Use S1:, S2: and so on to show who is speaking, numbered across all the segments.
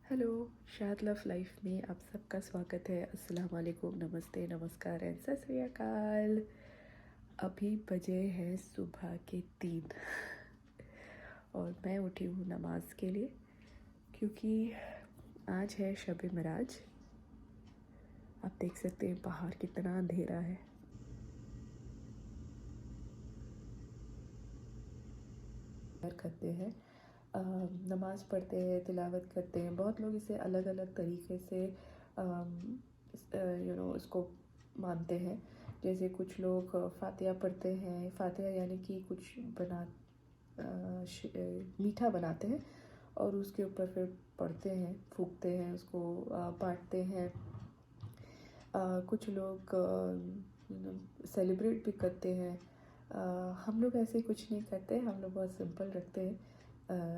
S1: Hello, शाद love life में आप सबका स्वागत है। अस्सलाम वालेकुम, नमस्ते, नमस्कार एंड सत श्री अकाल। अभी बजे हैं सुबह के 3 और मैं उठी हूँ नमाज के लिए क्योंकि आज है शब मिराज। आप देख सकते हैं बाहर कितना अंधेरा है। करते हैं, नमाज़ पढ़ते हैं, तिलावत करते हैं। बहुत लोग इसे अलग अलग तरीके से इसको मानते हैं। जैसे कुछ लोग फातिहा पढ़ते हैं। फातिहा यानी कि कुछ मीठा बनाते हैं और उसके ऊपर फिर पढ़ते हैं, फूकते हैं, उसको बांटते हैं। कुछ लोग सेलिब्रेट भी करते हैं। हम लोग ऐसे कुछ नहीं करते। हम लोग बहुत सिंपल रखते हैं।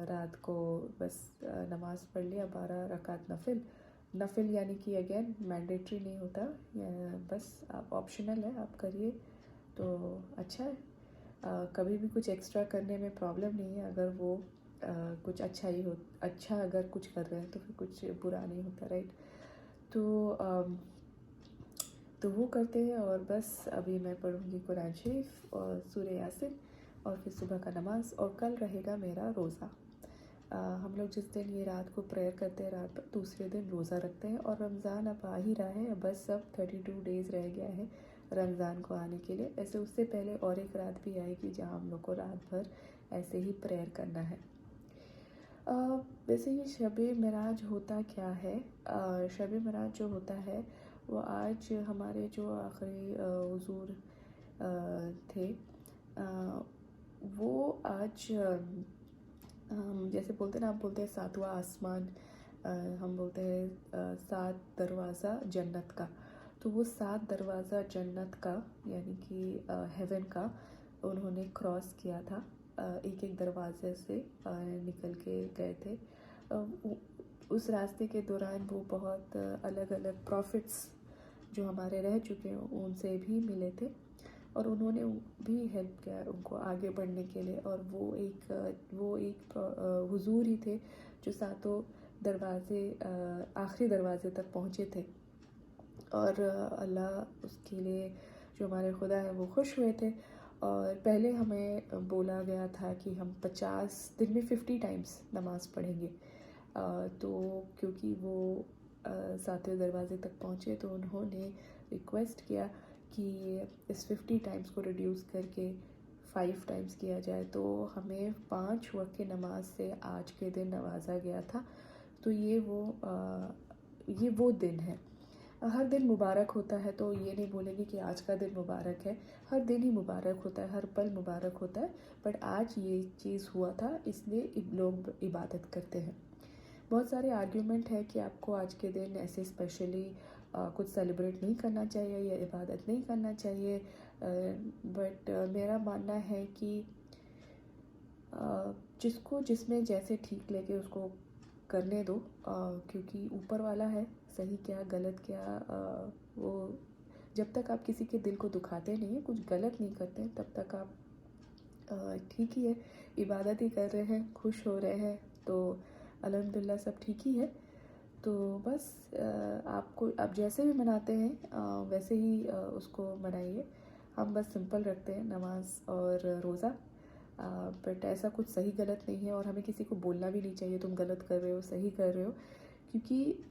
S1: रात को बस नमाज़ पढ़ लिया, 12 रकात नफिल यानी कि अगेन मैंडेटरी नहीं होता, बस आप ऑप्शनल है, आप करिए तो अच्छा है। कभी भी कुछ एक्स्ट्रा करने में प्रॉब्लम नहीं है अगर वो कुछ अच्छा अगर कुछ कर रहे हैं तो फिर कुछ बुरा नहीं होता, राइट। तो वो करते हैं और बस अभी मैं पढ़ूँगी कुरान शरीफ और सूरह यासीन और फिर सुबह का नमाज और कल रहेगा मेरा रोज़ा। हम लोग जिस दिन ये रात को प्रेयर करते हैं, रात पर दूसरे दिन रोज़ा रखते हैं। और रमज़ान अब आ ही रहा है, बस अब 32 डेज़ रह गया है रमज़ान को आने के लिए। ऐसे उससे पहले और एक रात भी आएगी जहाँ हम लोग को रात भर ऐसे ही प्रेयर करना है। वैसे ये शब मिराज होता क्या है? शब मिराज जो होता है वो आज हमारे जो आखिरी हुजूर थे, वो आज जैसे बोलते हैं ना, आप बोलते हैं सातवां आसमान, हम बोलते हैं 7 दरवाज़ा जन्नत का। तो वो 7 दरवाज़ा जन्नत का यानी कि हेवन का उन्होंने क्रॉस किया था। एक एक दरवाजे से निकल के गए थे। उस रास्ते के दौरान वो बहुत अलग अलग प्रॉफिट्स जो हमारे रह चुके हैं उनसे भी मिले थे और उन्होंने भी हेल्प किया उनको आगे बढ़ने के लिए। और वो एक हुजूर ही थे जो सातों दरवाजे आखिरी दरवाजे तक पहुँचे थे। और अल्लाह उसके लिए जो हमारे खुदा हैं वो खुश हुए थे। और पहले हमें बोला गया था कि हम 50 दिन में 50 टाइम्स नमाज़ पढ़ेंगे। तो क्योंकि वो सातवें दरवाजे तक पहुँचे तो उन्होंने रिक्वेस्ट किया कि इस 50 टाइम्स को रिड्यूस करके 5 टाइम्स किया जाए। तो हमें 5 वक्त की नमाज से आज के दिन नवाजा गया था। तो ये वो दिन है। हर दिन मुबारक होता है, तो ये नहीं बोलेंगे कि आज का दिन मुबारक है। हर दिन ही मुबारक होता है, हर पल मुबारक होता है, बट आज ये चीज़ हुआ था इसलिए लोग इबादत करते हैं। बहुत सारे आर्ग्यूमेंट है कि आपको आज के दिन ऐसे स्पेशली कुछ सेलिब्रेट नहीं करना चाहिए या इबादत नहीं करना चाहिए, बट मेरा मानना है कि जिसको जिसमें जैसे ठीक लगे उसको करने दो, क्योंकि ऊपर वाला है, सही क्या गलत क्या वो जब तक आप किसी के दिल को दुखाते नहीं हैं, कुछ गलत नहीं करते हैं, तब तक आप ठीक ही है, इबादत ही कर रहे हैं, खुश हो रहे हैं, तो अल्हम्दुलिल्लाह सब ठीक ही है। तो बस आप जैसे भी मनाते हैं वैसे ही उसको मनाइए। हम बस सिंपल रखते हैं नमाज और रोज़ा, बट ऐसा कुछ सही गलत नहीं है और हमें किसी को बोलना भी नहीं चाहिए तुम गलत कर रहे हो, सही कर रहे हो, क्योंकि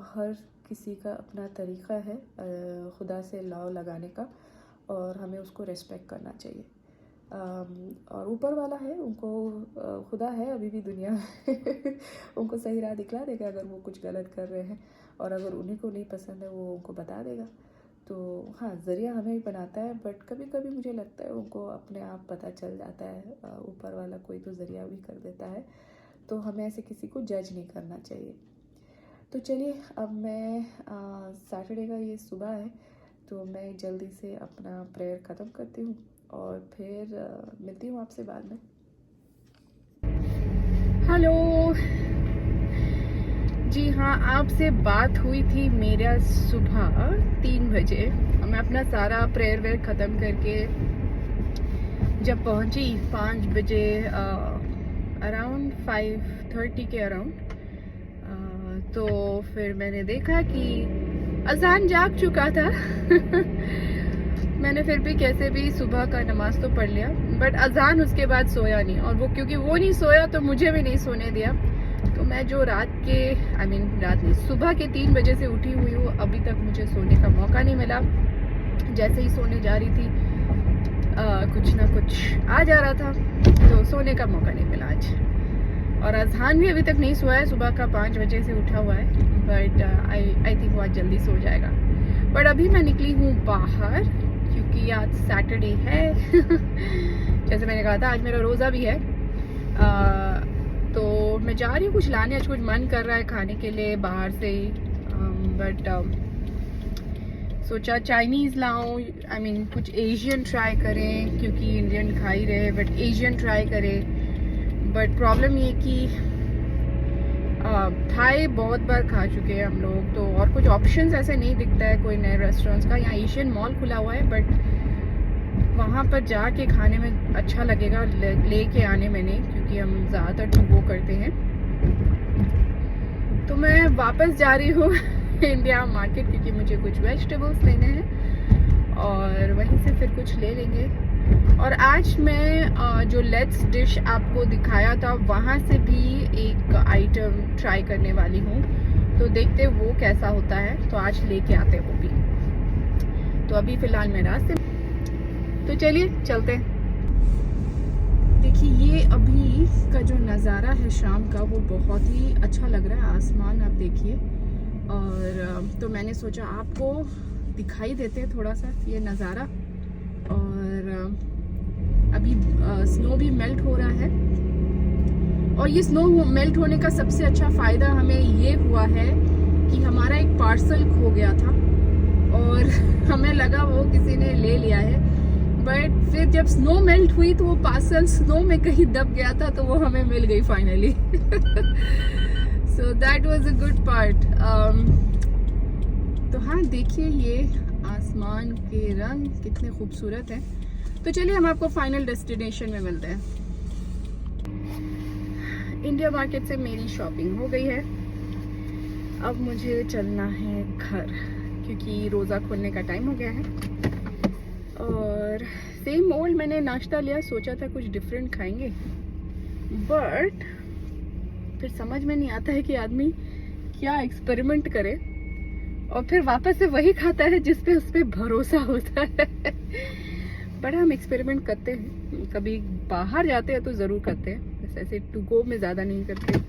S1: हर किसी का अपना तरीक़ा है खुदा से लॉ लगाने का और हमें उसको रेस्पेक्ट करना चाहिए। और ऊपर वाला है, उनको खुदा है अभी भी दुनिया में उनको सही राह दिखला देगा अगर वो कुछ गलत कर रहे हैं, और अगर उन्हीं को नहीं पसंद है वो उनको बता देगा। तो हाँ, ज़रिया हमें ही बनाता है, बट कभी कभी मुझे लगता है उनको अपने आप पता चल जाता है, ऊपर वाला कोई तो ज़रिया भी कर देता है। तो हमें ऐसे किसी को जज नहीं करना चाहिए। तो चलिए, अब मैं सैटरडे का ये सुबह है तो मैं जल्दी से अपना प्रेयर ख़त्म करती हूँ और फिर मिलती हूँ आपसे बाद में। हेलो जी हाँ, आपसे बात हुई थी मेरा सुबह 3 बजे। मैं अपना सारा प्रेयर वेयर ख़त्म करके जब पहुँची 5 बजे अराउंड 5:30 के अराउंड, तो फिर मैंने देखा कि अजान जाग चुका था। मैंने फिर भी कैसे भी सुबह का नमाज तो पढ़ लिया, बट अजान उसके बाद सोया नहीं, और वो क्योंकि वो नहीं सोया तो मुझे भी नहीं सोने दिया। तो मैं जो रात नहीं, सुबह के 3 बजे से उठी हुई हूँ, अभी तक मुझे सोने का मौका नहीं मिला। जैसे ही सोने जा रही थी कुछ ना कुछ आ जा रहा था, तो सोने का मौका नहीं मिला आज। और अजहान भी अभी तक नहीं सोया है, सुबह का 5 बजे से उठा हुआ है, बट आई थिंक वो आज जल्दी सो जाएगा। बट अभी मैं निकली हूँ बाहर क्योंकि आज सैटरडे है। जैसे मैंने कहा था आज मेरा रोज़ा भी है। तो मैं जा रही हूँ कुछ लाने, आज कुछ मन कर रहा है खाने के लिए बाहर से ही, बट सोचा चाइनीज़ लाऊं, कुछ एशियन ट्राई करें, क्योंकि इंडियन खा ही रहे, बट एशियन ट्राई करें। बट प्रॉब्लम ये कि थाई बहुत बार खा चुके हैं हम लोग, तो और कुछ ऑप्शंस ऐसे नहीं दिखता है कोई नए रेस्टोरेंट्स का। यहाँ एशियन मॉल खुला हुआ है, बट वहाँ पर जाके खाने में अच्छा लगेगा, लेके आने में नहीं, क्योंकि हम ज़्यादातर टू गो करते हैं। तो मैं वापस जा रही हूँ इंडिया मार्केट, क्योंकि मुझे कुछ वेजिटेबल्स लेने हैं और वहीं से फिर कुछ ले लेंगे। और आज मैं जो लेट्स डिश आपको दिखाया था वहाँ से भी एक आइटम ट्राई करने वाली हूँ, तो देखते वो कैसा होता है। तो आज लेके आते हैं वो भी। तो अभी फ़िलहाल मैं रास्ते, तो चलिए चलते हैं। देखिए ये अभी का जो नज़ारा है शाम का, वो बहुत ही अच्छा लग रहा है। आसमान आप देखिए, और तो मैंने सोचा आपको दिखाई देते हैं थोड़ा सा ये नज़ारा। और अभी स्नो भी मेल्ट हो रहा है, और ये स्नो मेल्ट होने का सबसे अच्छा फ़ायदा हमें ये हुआ है कि हमारा एक पार्सल खो गया था, और हमें लगा वो किसी ने ले लिया है, बट फिर जब स्नो मेल्ट हुई तो वो पार्सल स्नो में कहीं दब गया था, तो वो हमें मिल गई finally. So that was a good part. तो हाँ देखिए ये आसमान के रंग कितने खूबसूरत हैं। तो चलिए हम आपको फाइनल डेस्टिनेशन में मिलते हैं। इंडिया मार्केट से मेरी शॉपिंग हो गई है, अब मुझे चलना है घर, क्योंकि रोज़ा खोलने का टाइम हो गया है। और सेम ओल्ड मैंने नाश्ता लिया, सोचा था कुछ डिफरेंट खाएंगे, बट फिर समझ में नहीं आता है कि आदमी क्या एक्सपेरिमेंट करे, और फिर वापस से वही खाता है जिस पे उस पे भरोसा होता है। बट हम एक्सपेरिमेंट करते हैं, कभी बाहर जाते हैं तो ज़रूर करते हैं, ऐसे टू गो में ज़्यादा नहीं करते।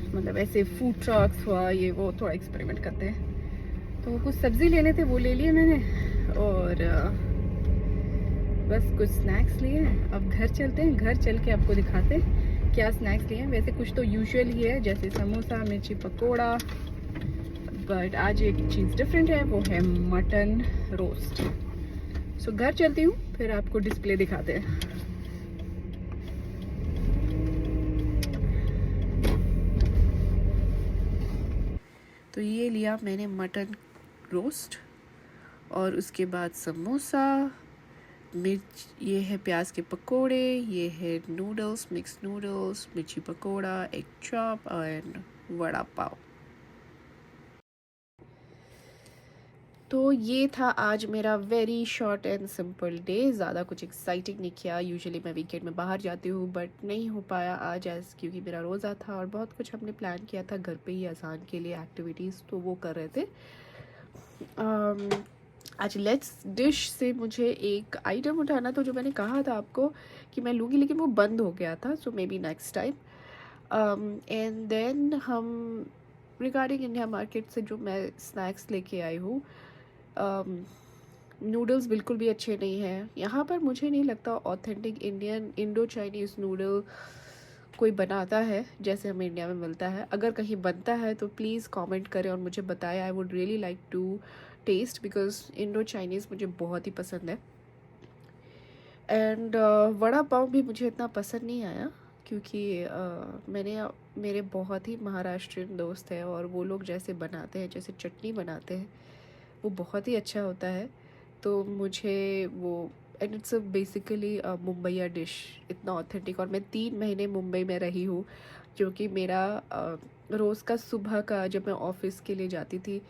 S1: मतलब ऐसे फूड ट्रक्स हुआ ये वो, थोड़ा एक्सपेरिमेंट करते हैं। तो कुछ सब्ज़ी लेने थे, वो ले लिए मैंने, और बस कुछ स्नैक्स लिए हैं। अब घर चलते हैं, घर चल के आपको दिखाते हैं क्या स्नैक्स लिए हैं। वैसे कुछ तो यूजुअल ही है, जैसे समोसा, मिर्ची पकोड़ा, बट आज एक चीज़ डिफरेंट है, वो है मटन रोस्ट। सो घर चलती हूँ, फिर आपको डिस्प्ले दिखाते हैं। तो ये लिया मैंने मटन रोस्ट, और उसके बाद समोसा, मिर्च, ये है प्याज के पकोड़े, ये है नूडल्स, मिक्स नूडल्स, मिर्ची पकोड़ा, एग चॉप और वड़ा पाव। तो ये था आज मेरा very short and simple day. ज़्यादा कुछ एक्साइटिंग नहीं किया। यूजुअली मैं वीकेंड में बाहर जाती हूँ, बट नहीं हो पाया आज क्योंकि मेरा रोज़ा था, और बहुत कुछ हमने प्लान किया था घर पे ही अज़ान के लिए एक्टिविटीज़, तो वो कर रहे थे। आज लेट्स डिश से मुझे एक आइटम उठाना था जो मैंने कहा था आपको कि मैं लूँगी, लेकिन वो बंद हो गया था, so maybe next time. And then हम रिगार्डिंग इंडिया मार्केट से जो मैं स्नैक्स लेके आई हूँ, नूडल्स बिल्कुल भी अच्छे नहीं हैं यहाँ पर। मुझे नहीं लगता authentic Indian Indo Chinese noodle कोई बनाता है जैसे हमें इंडिया में मिलता है। अगर कहीं बनता है तो प्लीज़ कमेंट करें और मुझे बताएं। I would really like to test, because Indo Chinese मुझे बहुत ही पसंद है। एंड वड़ा पाव भी मुझे इतना पसंद नहीं आया, क्योंकि मेरे बहुत ही महाराष्ट्रियन दोस्त हैं, और वो लोग जैसे बनाते हैं, जैसे चटनी बनाते हैं, वो बहुत ही अच्छा होता है। तो मुझे वो, एंड इट्स बेसिकली मुंबईया डिश, इतना ऑथेंटिक। और मैं 3 महीने मुंबई में रही हूँ, जो कि मेरा रोज़ का सुबह का, जब मैं ऑफ़िस के लिए जाती थी,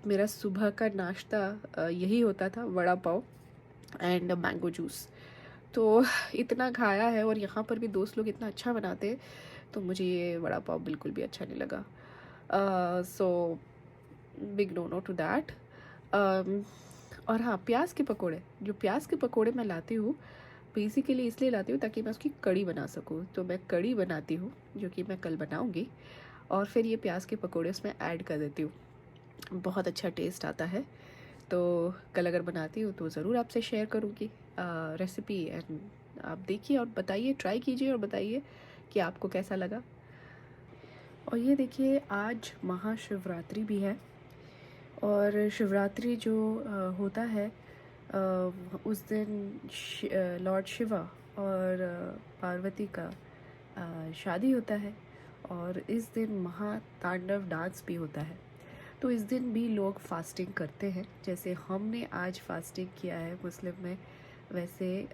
S1: मेरा सुबह का नाश्ता यही होता था, vada pav and mango juice. तो इतना खाया है, और यहाँ पर भी दोस्त लोग इतना अच्छा बनाते हैं, तो मुझे ये वड़ा पाव बिल्कुल भी अच्छा नहीं लगा। So big no no to that. और हाँ, प्याज के पकोड़े, जो प्याज के पकोड़े मैं लाती हूँ, बेसिकली इसलिए लाती हूँ ताकि मैं उसकी कड़ी बना सकूँ। तो मैं कड़ी बनाती हूँ, जो कि मैं कल बनाऊँगी, और फिर ये प्याज के पकोड़े उसमें ऐड कर देती हूँ। बहुत अच्छा टेस्ट आता है। तो कल अगर बनाती हूँ तो ज़रूर आपसे शेयर करूँगी रेसिपी, एंड आप देखिए और बताइए, ट्राई कीजिए और बताइए कि आपको कैसा लगा। और ये देखिए, आज महाशिवरात्रि भी है, और शिवरात्रि जो होता है, उस दिन लॉर्ड शिवा और पार्वती का शादी होता है, और इस दिन महातांडव डांस भी होता है। तो इस दिन भी लोग फास्टिंग करते हैं, जैसे हमने आज फास्टिंग किया है मुस्लिम में, वैसे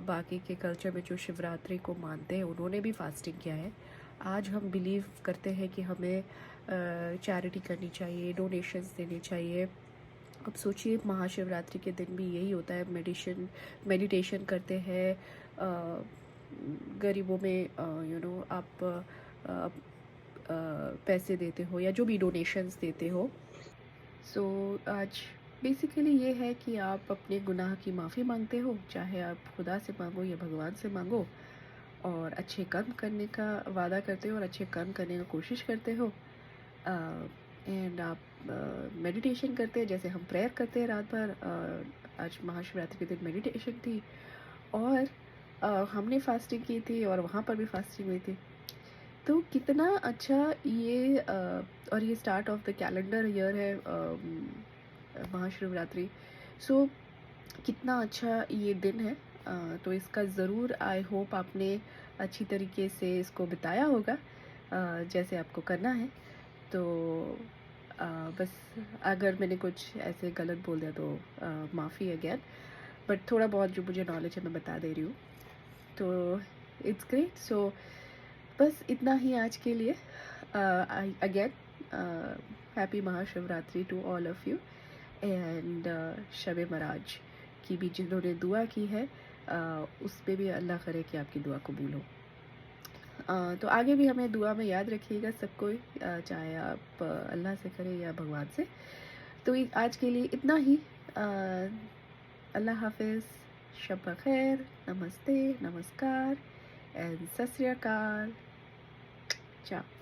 S1: बाकी के कल्चर में जो शिवरात्रि को मानते हैं उन्होंने भी फास्टिंग किया है। आज हम बिलीव करते हैं कि हमें चैरिटी करनी चाहिए, डोनेशंस देनी चाहिए। अब सोचिए, महाशिवरात्रि के दिन भी यही होता है, मेडिटेशन करते हैं, गरीबों में आप पैसे देते हो या जो भी डोनेशंस देते हो। सो आज बेसिकली ये है कि आप अपने गुनाह की माफ़ी मांगते हो, चाहे आप खुदा से मांगो या भगवान से मांगो, और अच्छे कर्म करने का वादा करते हो और अच्छे कर्म करने की कोशिश करते हो। एंड आप मेडिटेशन करते हैं, जैसे हम प्रेयर करते हैं रात भर। आज महाशिवरात्रि के दिन मेडिटेशन थी, और हमने फास्टिंग की थी, और वहाँ पर भी फास्टिंग हुई थी। तो कितना अच्छा ये और ये start of the calendar year है, महाशिवरात्रि। सो कितना अच्छा ये दिन है। तो इसका ज़रूर, आई होप आपने अच्छी तरीके से इसको बिताया होगा, जैसे आपको करना है। तो बस अगर मैंने कुछ ऐसे गलत बोल दिया तो माफ़ी अगेन, बट थोड़ा बहुत जो मुझे नॉलेज है मैं बता दे रही हूँ। तो इट्स ग्रेट। सो बस इतना ही आज के लिए। Again happy Mahashivratri to all of you, and Shab Meraj की भी जिन्होंने दुआ की है, उस पे भी अल्लाह करे कि आपकी दुआ कबूल हो। तो आगे भी हमें दुआ में याद रखिएगा सबको, चाहे आप अल्लाह से करें या भगवान से। तो आज के लिए इतना ही। अल्लाह हाफिज़, शब खैर, नमस्ते, नमस्कार एंड सत श्री अकाल। ciao।